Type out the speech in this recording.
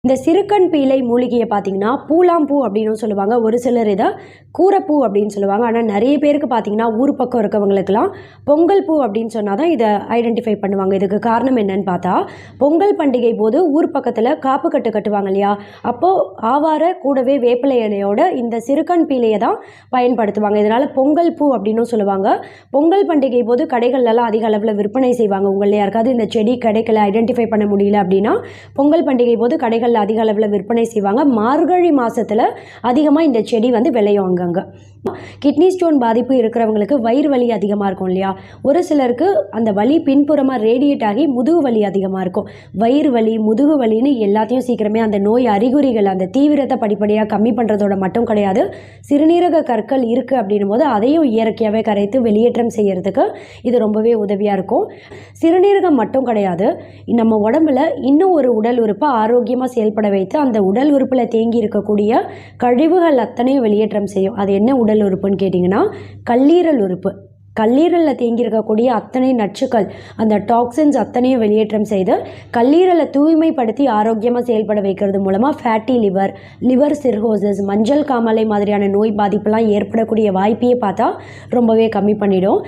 இந்த சிறுகண் பீளை மூலிகையை பார்த்தீங்கன்னா பூலாம்பூ அப்படின்னு சொல்லுவாங்க. ஒரு சிலர் இதை கூரப்பூ அப்படின்னு சொல்லுவாங்க. ஆனால் நிறைய பேருக்கு பார்த்தீங்கன்னா ஊர் பக்கம் இருக்கவங்களுக்கெல்லாம் பொங்கல் பூ அப்படின்னு சொன்னால் தான் இதை ஐடென்டிஃபை பண்ணுவாங்க. இதுக்கு காரணம் என்னன்னு பார்த்தா, பொங்கல் பண்டிகை போது ஊர் பக்கத்தில் காப்பு கட்டுவாங்க இல்லையா, அப்போது ஆவார கூடவே வேப்பிலை இலையோட இந்த சிறுகண் பீளையை தான் பயன்படுத்துவாங்க. இதனால் பொங்கல் பூ அப்படின்னு சொல்லுவாங்க. பொங்கல் பண்டிகை போது கடைகள்லாம் அதிக அளவில் விற்பனை செய்வாங்க. உங்களில் யாருக்காவது இந்த செடி கிடைக்கல, ஐடென்டிஃபை பண்ண முடியல அப்படின்னா பொங்கல் பண்டிகை போது கடைகளில் அதிக அளவில் விற்பனை செய்வாங்க. மார்கழி மாதத்தில் அதிகமாக இந்த செடி வந்து விளையும். அங்கங்கே கிட்னி ஸ்டோன் பாதிப்பு இருக்கிறவங்களுக்கு வயிறு வலி அதிகமாக இருக்கும் இல்லையா, ஒரு சிலருக்கு அந்த வலி பின்புறமாக ரேடியேட் ஆகி முதுகு வலி அதிகமாக இருக்கும். வயிறு வலி, முதுகு வலின்னு எல்லாத்தையும் சீக்கிரமே அந்த நோய் அறிகுறிகள் அந்த தீவிரத்தை படிப்படியாக கம்மி பண்ணுறதோட மட்டும் கிடையாது, சிறுநீரக கற்கள் இருக்குது அப்படின்னும் போது அதையும் இயற்கையாகவே கரைத்து வெளியேற்றம் செய்கிறதுக்கு இது ரொம்பவே உதவியாக இருக்கும். சிறுநீரகம் மட்டும் கிடையாது, நம்ம உடம்புல இன்னும் ஒரு உடல் உறுப்பை ஆரோக்கியமாக செயல்பட வைத்து அந்த உடல் உறுப்பில் தேங்கி இருக்கக்கூடிய கழிவுகள் அத்தனையும் வெளியேற்றம் செய்யும். அது என்ன உடல் உறுப்புன்னு கேட்டிங்கன்னா கல்லீரல் உறுப்பு. கல்லீரலில் தேங்கி இருக்கக்கூடிய அத்தனை நச்சுக்கள், அந்த டாக்ஸின்ஸ் அத்தனையும் வெளியேற்றம் செய்து கல்லீரலை தூய்மைப்படுத்தி ஆரோக்கியமாக செயல்பட வைக்கிறது மூலமாக ஃபேட்டி லிவர், லிவர் சிர்ஹோசிஸ், மஞ்சள் காமாலை மாதிரியான நோய் பாதிப்புலாம் ஏற்படக்கூடிய வாய்ப்பையே பார்த்தா ரொம்பவே கம்மி பண்ணிடும்.